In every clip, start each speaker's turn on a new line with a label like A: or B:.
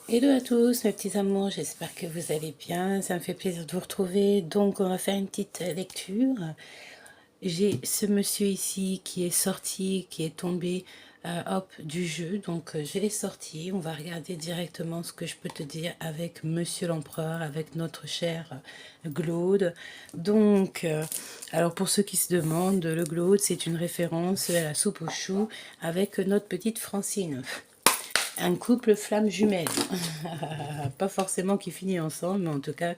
A: Hello à tous mes petits amours, j'espère que vous allez bien, ça me fait plaisir de vous retrouver. Donc on va faire une petite lecture. J'ai ce monsieur ici qui est sorti, qui est tombé hop, du jeu, donc je l'ai sorti. On va regarder directement ce que je peux te dire avec monsieur l'empereur, avec notre cher Glaude. Donc, alors pour ceux qui se demandent, le Glaude c'est une référence à la soupe aux choux avec notre petite Francine. Un couple flamme jumelle. Pas forcément qui finit ensemble, mais en tout cas,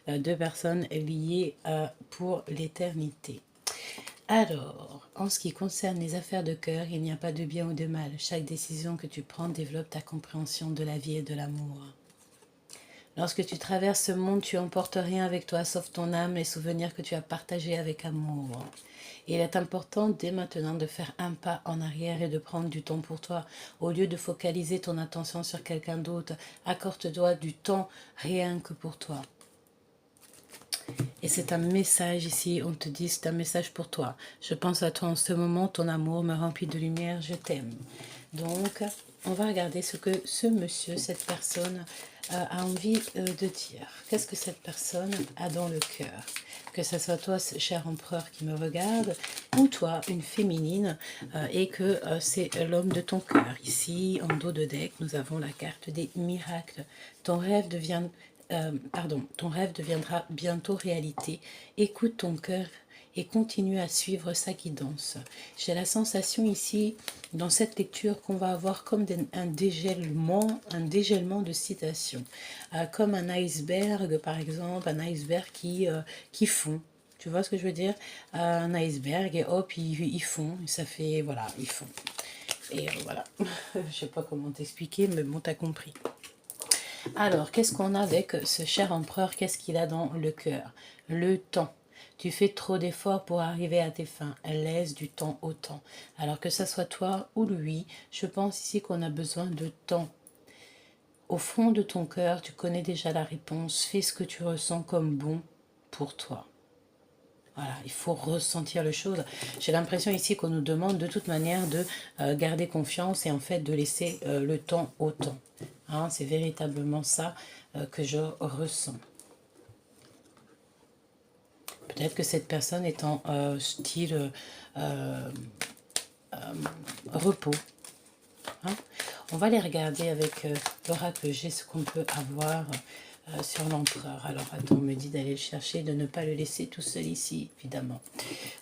A: deux personnes liées pour l'éternité. Alors, en ce qui concerne les affaires de cœur, il n'y a pas de bien ou de mal. Chaque décision que tu prends développe ta compréhension de la vie et de l'amour. Lorsque tu traverses ce monde, tu emportes rien avec toi sauf ton âme, les souvenirs que tu as partagés avec amour. Il est important dès maintenant de faire un pas en arrière et de prendre du temps pour toi. Au lieu de focaliser ton attention sur quelqu'un d'autre, accorde-toi du temps rien que pour toi. Et c'est un message ici, on te dit c'est un message pour toi. Je pense à toi en ce moment, ton amour me remplit de lumière, je t'aime. Donc, on va regarder ce que ce monsieur, cette personne a envie de dire. Qu'est-ce que cette personne a dans le cœur? Que ce soit toi, ce cher empereur qui me regarde, ou toi, une féminine, et que c'est l'homme de ton cœur. Ici, en dos de deck, nous avons la carte des miracles. Ton rêve ton rêve deviendra bientôt réalité. Écoute ton cœur et continue à suivre sa guidance. J'ai la sensation ici, dans cette lecture, qu'on va avoir comme un dégèlement de citations. Comme un iceberg, par exemple, un iceberg qui fond. Tu vois ce que je veux dire? Un iceberg, et hop, ils fond. Ça fait, voilà, ils font. Et voilà. Je sais pas comment t'expliquer, mais bon, t'as compris. Alors, qu'est-ce qu'on a avec ce cher empereur? Qu'est-ce qu'il a dans le cœur? Le temps. Tu fais trop d'efforts pour arriver à tes fins. Laisse du temps au temps. Alors que ça soit toi ou lui, je pense ici qu'on a besoin de temps. Au fond de ton cœur, tu connais déjà la réponse. Fais ce que tu ressens comme bon pour toi. Voilà, il faut ressentir les choses. J'ai l'impression ici qu'on nous demande de toute manière de garder confiance et en fait de laisser le temps au temps. Hein, c'est véritablement ça que je ressens. Peut-être que cette personne est en style repos. Hein. On va les regarder avec l'oracle G, ce qu'on peut avoir sur l'empereur. Alors attends, on me dit d'aller le chercher, de ne pas le laisser tout seul ici, évidemment.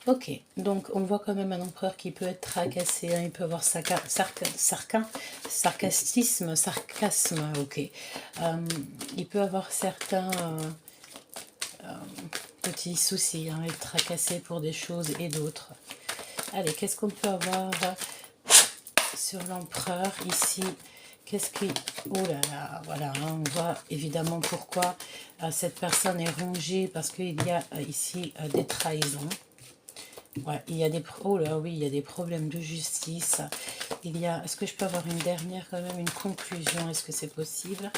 A: Ok, donc on voit quand même un empereur qui peut être tracassé, hein, il peut avoir sarcasme, ok. Il peut avoir certains petits soucis, hein, être tracassé pour des choses et d'autres. Allez, qu'est-ce qu'on peut avoir sur l'empereur ici? Qu'est-ce qui... Oh là là, voilà, hein, on voit évidemment pourquoi cette personne est rongée, parce qu'il y a ici des trahisons. Ouais, il y a des... Oh là oui, il y a des problèmes de justice. Il y a... Est-ce que je peux avoir une dernière quand même, une conclusion? Est-ce que c'est possible?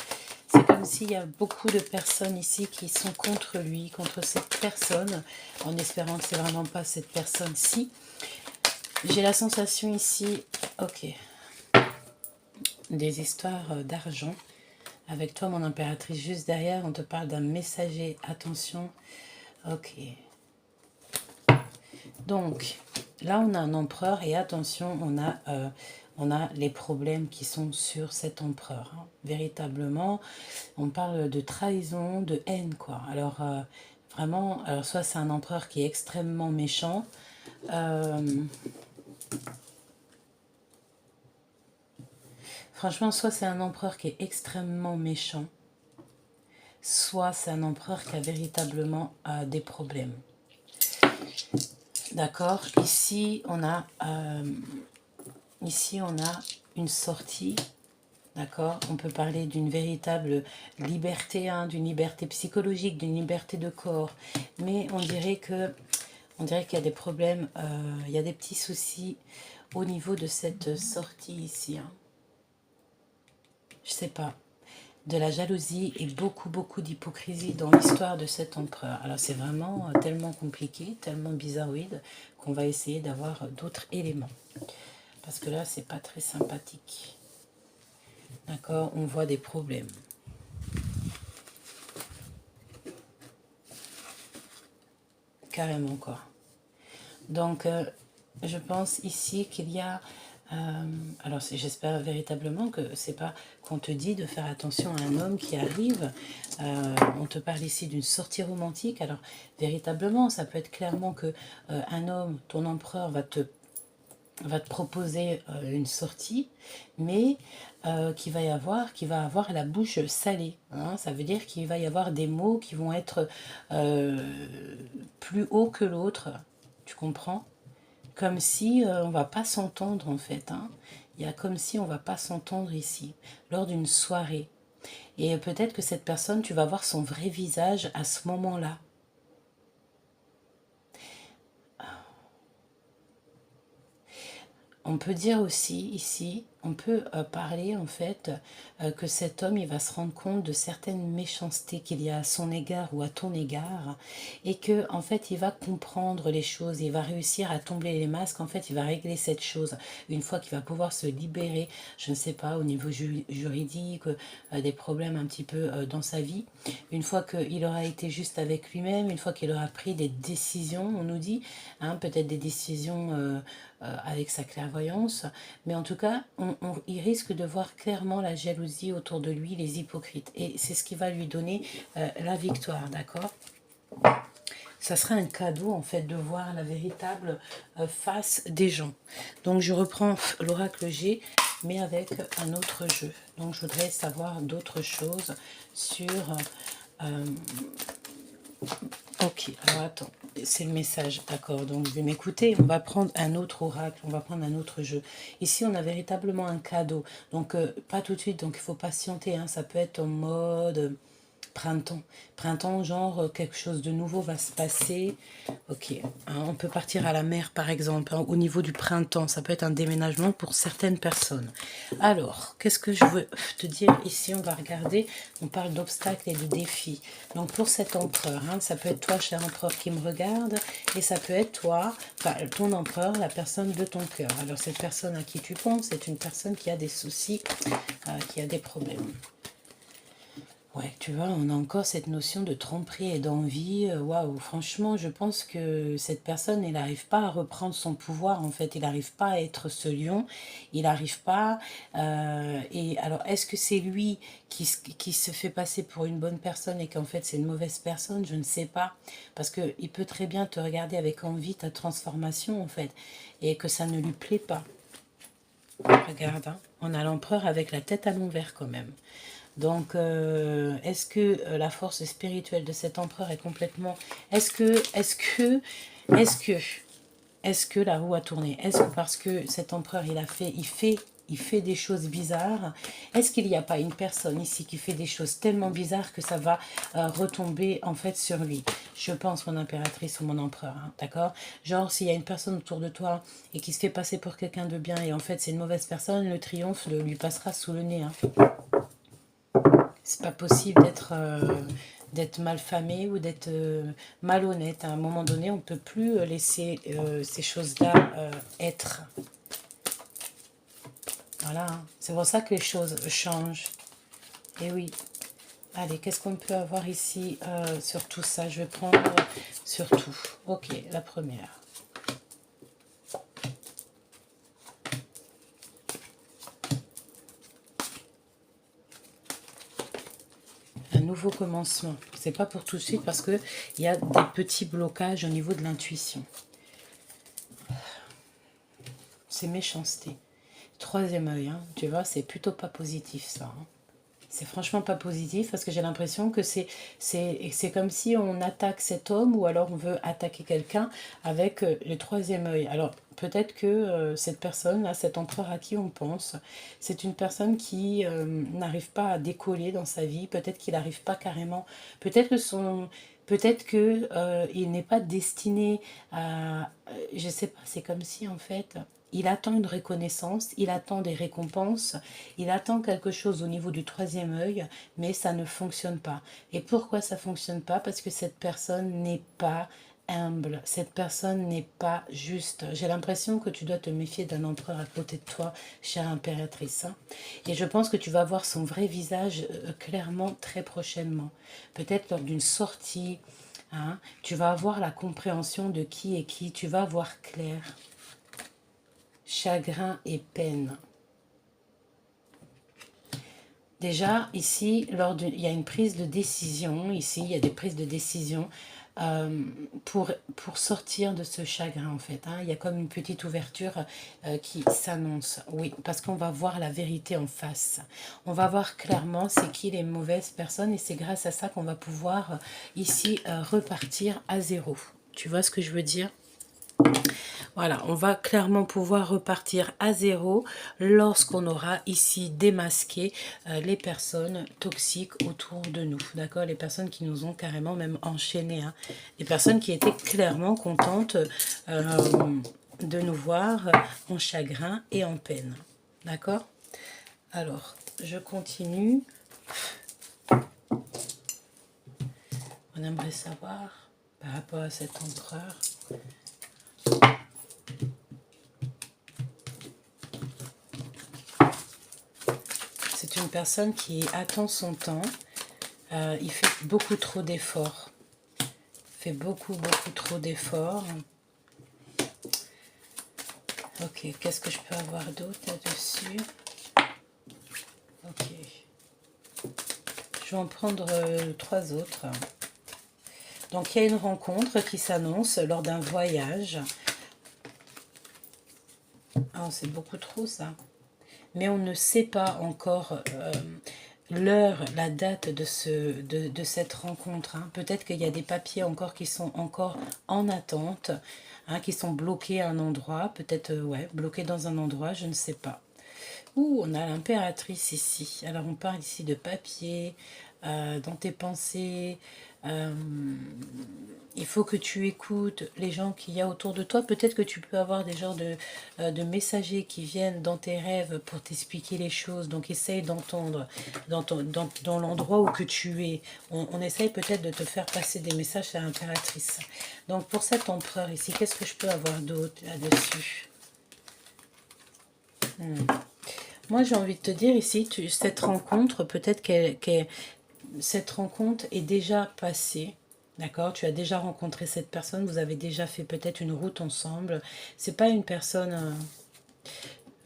A: C'est comme s'il y a beaucoup de personnes ici qui sont contre lui, contre cette personne, en espérant que c'est vraiment pas cette personne-ci. J'ai la sensation ici, ok, des histoires d'argent. Avec toi, mon impératrice, juste derrière, on te parle d'un messager. Attention, ok. Donc, là, on a un empereur et attention, on a les problèmes qui sont sur cet empereur. Hein. Véritablement, on parle de trahison, de haine, quoi. Alors, vraiment, alors soit c'est un empereur qui est extrêmement méchant. Franchement, soit c'est un empereur qui est extrêmement méchant, soit c'est un empereur qui a véritablement des problèmes. D'accord, ici on a une sortie, d'accord, on peut parler d'une véritable liberté, hein, d'une liberté psychologique, d'une liberté de corps, mais on dirait qu'il y a des problèmes, il y a des petits soucis au niveau de cette sortie ici. Hein. Je sais pas. De la jalousie et beaucoup d'hypocrisie dans l'histoire de cet empereur. Alors c'est vraiment tellement compliqué, tellement bizarroïde qu'on va essayer d'avoir d'autres éléments. Parce que là, c'est pas très sympathique. D'accord. d'accord? On voit des problèmes. Carrément, quoi. Donc, je pense ici qu'il y a... alors, j'espère véritablement que c'est pas qu'on te dit de faire attention à un homme qui arrive. On te parle ici d'une sortie romantique. Alors, véritablement, ça peut être clairement que un homme, ton empereur, va te proposer une sortie, mais qui va avoir la bouche salée. Hein. Ça veut dire qu'il va y avoir des mots qui vont être plus hauts que l'autre. Tu comprends? Comme si on va pas s'entendre en fait. Hein. Il y a comme si on va pas s'entendre ici, lors d'une soirée. Et peut-être que cette personne, tu vas voir son vrai visage à ce moment-là. On peut dire aussi ici, on peut parler en fait que cet homme il va se rendre compte de certaines méchancetés qu'il y a à son égard ou à ton égard et que en fait il va comprendre les choses, il va réussir à tomber les masques, en fait il va régler cette chose une fois qu'il va pouvoir se libérer, je ne sais pas, au niveau juridique, des problèmes un petit peu dans sa vie, une fois qu'il aura été juste avec lui-même, une fois qu'il aura pris des décisions, on nous dit, hein, peut-être des décisions avec sa clairvoyance, mais en tout cas, il risque de voir clairement la jalousie autour de lui, les hypocrites, et c'est ce qui va lui donner la victoire, d'accord? Ça sera un cadeau en fait de voir la véritable face des gens. Donc je reprends l'oracle G, mais avec un autre jeu. Donc je voudrais savoir d'autres choses sur... ok, alors attends, c'est le message, d'accord, donc je vais m'écouter, on va prendre un autre oracle, on va prendre un autre jeu. Ici, on a véritablement un cadeau, donc pas tout de suite, donc il faut patienter, hein, ça peut être en mode printemps. Printemps, genre quelque chose de nouveau va se passer. Ok, hein, on peut partir à la mer par exemple, hein, au niveau du printemps, ça peut être un déménagement pour certaines personnes. Alors, qu'est-ce que je veux te dire ici? On va regarder, on parle d'obstacles et de défis. Donc pour cet empereur, hein, ça peut être toi, cher empereur, qui me regarde, et ça peut être toi, enfin, ton empereur, la personne de ton cœur. Alors cette personne à qui tu penses, c'est une personne qui a des soucis, qui a des problèmes. Ouais, tu vois, on a encore cette notion de tromperie et d'envie. Waouh, franchement, je pense que cette personne, il n'arrive pas à reprendre son pouvoir, en fait. Il n'arrive pas à être ce lion. Il n'arrive pas... et alors, est-ce que c'est lui qui se fait passer pour une bonne personne et qu'en fait, c'est une mauvaise personne? Je ne sais pas. Parce qu'il peut très bien te regarder avec envie, ta transformation, en fait. Et que ça ne lui plaît pas. Regarde, hein, on a l'empereur avec la tête à l'envers, quand même. Donc, est-ce que la force spirituelle de cet empereur est complètement... Est-ce que la roue a tourné? Est-ce que parce que cet empereur, il fait des choses bizarres, est-ce qu'il n'y a pas une personne ici qui fait des choses tellement bizarres que ça va retomber en fait sur lui? Je pense mon impératrice ou mon empereur, hein, d'accord? Genre, s'il y a une personne autour de toi et qui se fait passer pour quelqu'un de bien et en fait c'est une mauvaise personne, le triomphe lui passera sous le nez, hein. C'est pas possible d'être malfamé ou d'être malhonnête. À un moment donné, on ne peut plus laisser ces choses-là être. Voilà, hein. C'est pour ça que les choses changent. Et oui. Allez, qu'est-ce qu'on peut avoir ici sur tout ça? Je vais prendre sur tout. Ok, la première. Un nouveau commencement. C'est pas pour tout de suite parce que il y a des petits blocages au niveau de l'intuition. C'est méchanceté. Troisième œil, hein, tu vois, c'est plutôt pas positif ça. Hein. C'est franchement pas positif parce que j'ai l'impression que c'est comme si on attaque cet homme ou alors on veut attaquer quelqu'un avec le troisième œil. Alors peut-être que cette personne-là, cet empereur à qui on pense, c'est une personne qui n'arrive pas à décoller dans sa vie. Peut-être qu'il n'arrive pas carrément. Peut-être que son... Peut-être que il n'est pas destiné à... je sais pas, c'est comme si en fait... Il attend une reconnaissance, il attend des récompenses, il attend quelque chose au niveau du troisième œil, mais ça ne fonctionne pas. Et pourquoi ça ne fonctionne pas? Parce que cette personne n'est pas humble. Cette personne n'est pas juste. J'ai l'impression que tu dois te méfier d'un empereur à côté de toi, chère impératrice. Hein. Et je pense que tu vas voir son vrai visage clairement très prochainement. Peut-être lors d'une sortie. Hein, tu vas avoir la compréhension de qui est qui. Tu vas voir clair. Chagrin et peine. Déjà, ici, il y a une prise de décision. Ici, il y a des prises de décision pour sortir de ce chagrin, en fait. Hein. Il y a comme une petite ouverture qui s'annonce. Oui, parce qu'on va voir la vérité en face. On va voir clairement c'est qui les mauvaises personnes et c'est grâce à ça qu'on va pouvoir ici repartir à zéro. Tu vois ce que je veux dire ? Voilà, on va clairement pouvoir repartir à zéro lorsqu'on aura ici démasqué les personnes toxiques autour de nous. D'accord? Les personnes qui nous ont carrément même enchaînés. Hein. Les personnes qui étaient clairement contentes de nous voir en chagrin et en peine. D'accord? Alors, je continue. On aimerait savoir par rapport à cet empereur. C'est une personne qui attend son temps. Il fait beaucoup trop d'efforts. Fait beaucoup trop d'efforts. Ok, qu'est-ce que je peux avoir d'autre là-dessus? Ok. Je vais en prendre 3 autres. Donc, il y a une rencontre qui s'annonce lors d'un voyage. Oh, c'est beaucoup trop, ça. Mais on ne sait pas encore l'heure, la date de cette rencontre. Hein. Peut-être qu'il y a des papiers encore qui sont encore en attente, hein, qui sont bloqués à un endroit. Peut-être, ouais, bloqués dans un endroit, je ne sais pas. Ouh, on a l'impératrice ici. Alors, on parle ici de papier, dans tes pensées. Il faut que tu écoutes les gens qu'il y a autour de toi. Peut-être que tu peux avoir des genres de messagers qui viennent dans tes rêves pour t'expliquer les choses. Donc, essaye d'entendre dans l'endroit où que tu es. On essaye peut-être de te faire passer des messages à l'impératrice. Donc, pour cet empereur ici, qu'est-ce que je peux avoir d'autre là-dessus? Moi, j'ai envie de te dire ici, cette rencontre, peut-être cette rencontre est déjà passée. D'accord, tu as déjà rencontré cette personne, vous avez déjà fait peut-être une route ensemble. C'est pas une personne,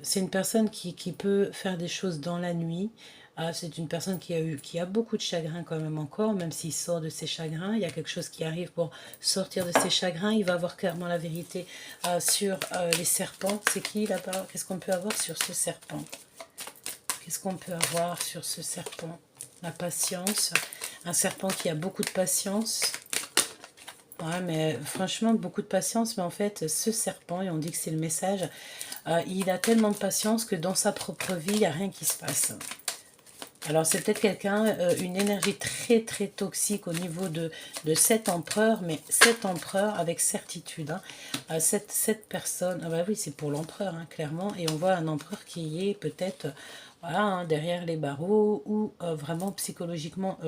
A: c'est une personne qui peut faire des choses dans la nuit. C'est une personne qui a beaucoup de chagrin quand même encore, même s'il sort de ses chagrins. Il y a quelque chose qui arrive pour sortir de ses chagrins. Il va avoir clairement la vérité sur les serpents. C'est qui là-bas? Qu'est-ce qu'on peut avoir sur ce serpent? Qu'est-ce qu'on peut avoir sur ce serpent? La patience. Un serpent qui a beaucoup de patience. Ouais, mais franchement, beaucoup de patience. Mais en fait, ce serpent, et on dit que c'est le message, il a tellement de patience que dans sa propre vie, il n'y a rien qui se passe. Alors, c'est peut-être quelqu'un, une énergie très toxique au niveau de cet empereur, mais cet empereur avec certitude. Hein, cette personne, ah bah oui, c'est pour l'empereur, hein, clairement, et on voit un empereur qui est peut-être voilà, hein, derrière les barreaux, ou vraiment psychologiquement,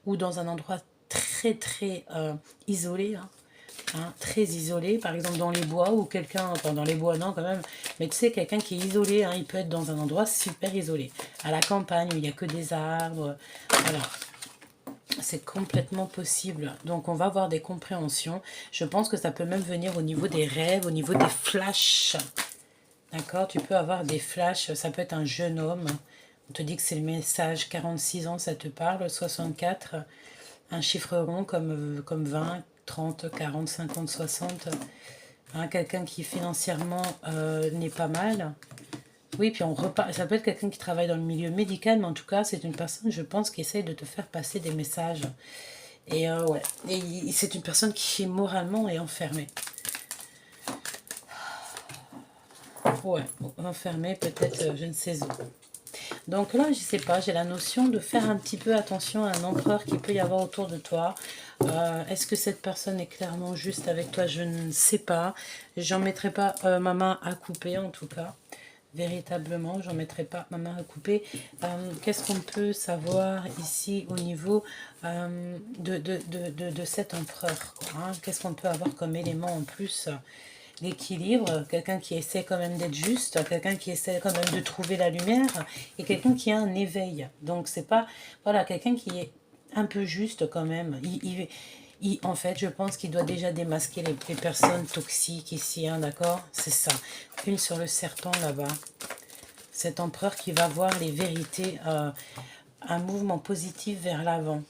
A: ou dans un endroit très isolé, hein, très isolé, par exemple dans les bois, ou quelqu'un, enfin dans les bois non quand même, mais tu sais, quelqu'un qui est isolé, hein, il peut être dans un endroit super isolé, à la campagne où il n'y a que des arbres, voilà. C'est complètement possible. Donc, on va avoir des compréhensions. Je pense que ça peut même venir au niveau des rêves, au niveau des flashs. D'accord? Tu peux avoir des flashs. Ça peut être un jeune homme. On te dit que c'est le message 46 ans, ça te parle. 64. Un chiffre rond comme 20, 30, 40, 50, 60. Hein, quelqu'un qui financièrement n'est pas mal. Oui, puis on repart. Ça peut être quelqu'un qui travaille dans le milieu médical, mais en tout cas, c'est une personne, je pense, qui essaye de te faire passer des messages. Et ouais, et c'est une personne qui moralement est enfermée. Ouais, enfermée peut-être, je ne sais où. Donc là, je sais pas, j'ai la notion de faire un petit peu attention à un empereur qui peut y avoir autour de toi. Est-ce que cette personne est clairement juste avec toi? Je ne sais pas. J'en mettrai pas ma main à couper en tout cas. véritablement, j'en mettrai pas ma main à couper. Qu'est-ce qu'on peut savoir ici au niveau de cet empereur, quoi, hein? Qu'est-ce qu'on peut avoir comme élément en plus? L'équilibre, quelqu'un qui essaie quand même d'être juste, quelqu'un qui essaie quand même de trouver la lumière, et quelqu'un qui a un éveil. Donc c'est pas, voilà, quelqu'un qui est un peu juste quand même. En fait, je pense qu'il doit déjà démasquer les personnes toxiques ici, hein, d'accord? C'est ça. Une sur le serpent là-bas. Cet empereur qui va voir les vérités, un mouvement positif vers l'avant.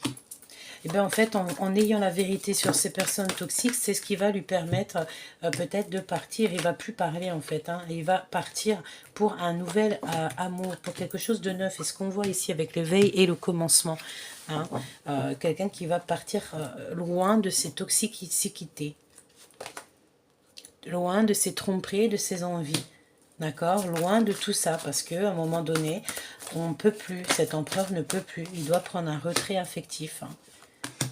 A: Et bien en fait, en ayant la vérité sur ces personnes toxiques, c'est ce qui va lui permettre peut-être de partir. Il va plus parler en fait, hein. Il va partir pour un nouvel amour, pour quelque chose de neuf. Et ce qu'on voit ici avec l'éveil et le commencement, hein. Quelqu'un qui va partir loin de ses toxicités, loin de ses tromperies, de ses envies. D'accord? Loin de tout ça, parce qu'à un moment donné, on ne peut plus, cet empereur ne peut plus. Il doit prendre un retrait affectif, hein.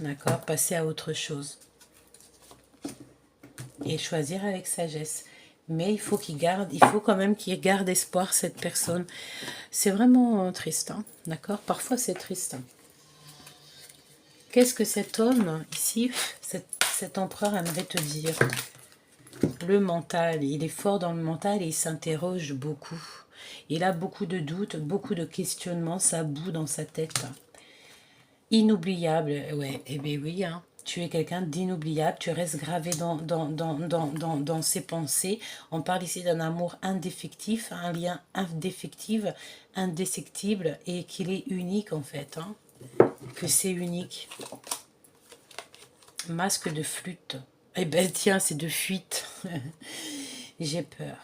A: D'accord? Passer à autre chose. Et choisir avec sagesse. Mais il faut quand même qu'il garde espoir, cette personne. C'est vraiment triste, hein? D'accord? Parfois, c'est triste. Qu'est-ce que cet homme, ici, cet empereur aimerait te dire? Le mental, il est fort dans le mental et il s'interroge beaucoup. Il a beaucoup de doutes, beaucoup de questionnements, ça bout dans sa tête. Inoubliable, ouais, eh bien oui, hein. Tu es quelqu'un d'inoubliable, tu restes gravé dans ses pensées. On parle ici d'un amour indéfectif, un lien indéfectible, indéceptible, et qu'il est unique en fait, hein. Que c'est unique. Masque de flûte. Eh ben tiens, c'est de fuite. J'ai peur.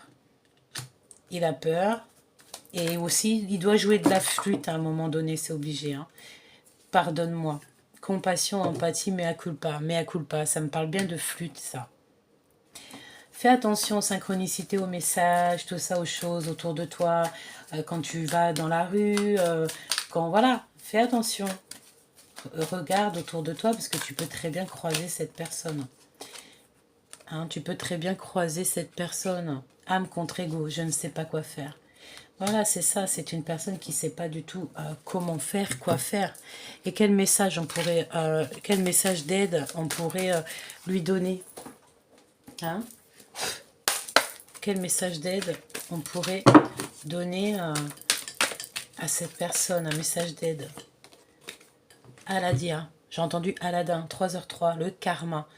A: Il a peur. Et aussi, il doit jouer de la flûte à un moment donné, c'est obligé, hein. Pardonne-moi. Compassion, empathie, mea culpa. Mea culpa, ça me parle bien de flûte, ça. Fais attention aux synchronicités, aux messages, tout ça, aux choses autour de toi, quand tu vas dans la rue, voilà, fais attention. Regarde autour de toi, parce que tu peux très bien croiser cette personne. Hein, tu peux très bien croiser cette personne. Âme contre ego, je ne sais pas quoi faire. Voilà, c'est ça, c'est une personne qui ne sait pas du tout comment faire, quoi faire. Et quel message quel message d'aide on pourrait lui donner, hein? Quel message d'aide on pourrait donner à cette personne, un message d'aide? Aladia, j'ai entendu Aladdin, 3h03, le karma.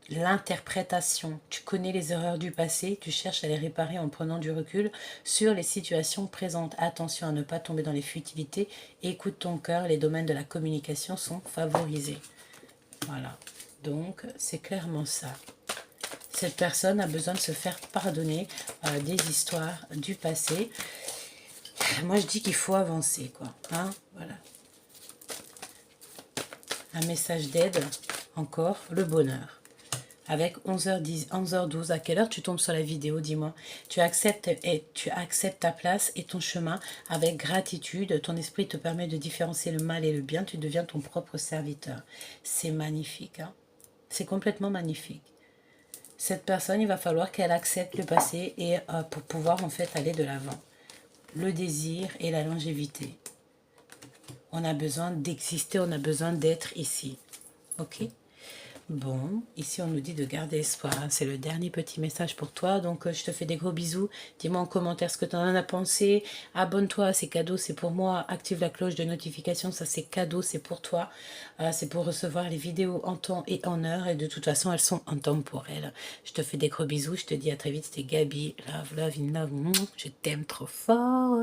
A: L'interprétation, tu connais les erreurs du passé, tu cherches à les réparer en prenant du recul sur les situations présentes. Attention à ne pas tomber dans les futilités, écoute ton cœur, les domaines de la communication sont favorisés. Voilà, donc c'est clairement ça. Cette personne a besoin de se faire pardonner des histoires du passé. Moi je dis qu'il faut avancer, quoi, hein, voilà. Un message d'aide, encore, le bonheur. Avec 11h10, 11h12, à quelle heure tu tombes sur la vidéo, dis-moi. Tu acceptes ta place et ton chemin avec gratitude. Ton esprit te permet de différencier le mal et le bien. Tu deviens ton propre serviteur. C'est magnifique, hein? C'est complètement magnifique. Cette personne, il va falloir qu'elle accepte le passé et pour pouvoir en fait aller de l'avant. Le désir et la longévité. On a besoin d'exister, on a besoin d'être ici. Ok? Bon, ici on nous dit de garder espoir, hein. C'est le dernier petit message pour toi, donc je te fais des gros bisous. Dis-moi en commentaire ce que tu en as pensé. Abonne-toi, c'est cadeau, c'est pour moi. Active la cloche de notification, ça c'est cadeau, c'est pour toi. C'est pour recevoir les vidéos en temps et en heure, et de toute façon elles sont intemporelles. Je te fais des gros bisous, je te dis à très vite, c'était Gabi, love, love, in love, je t'aime trop fort.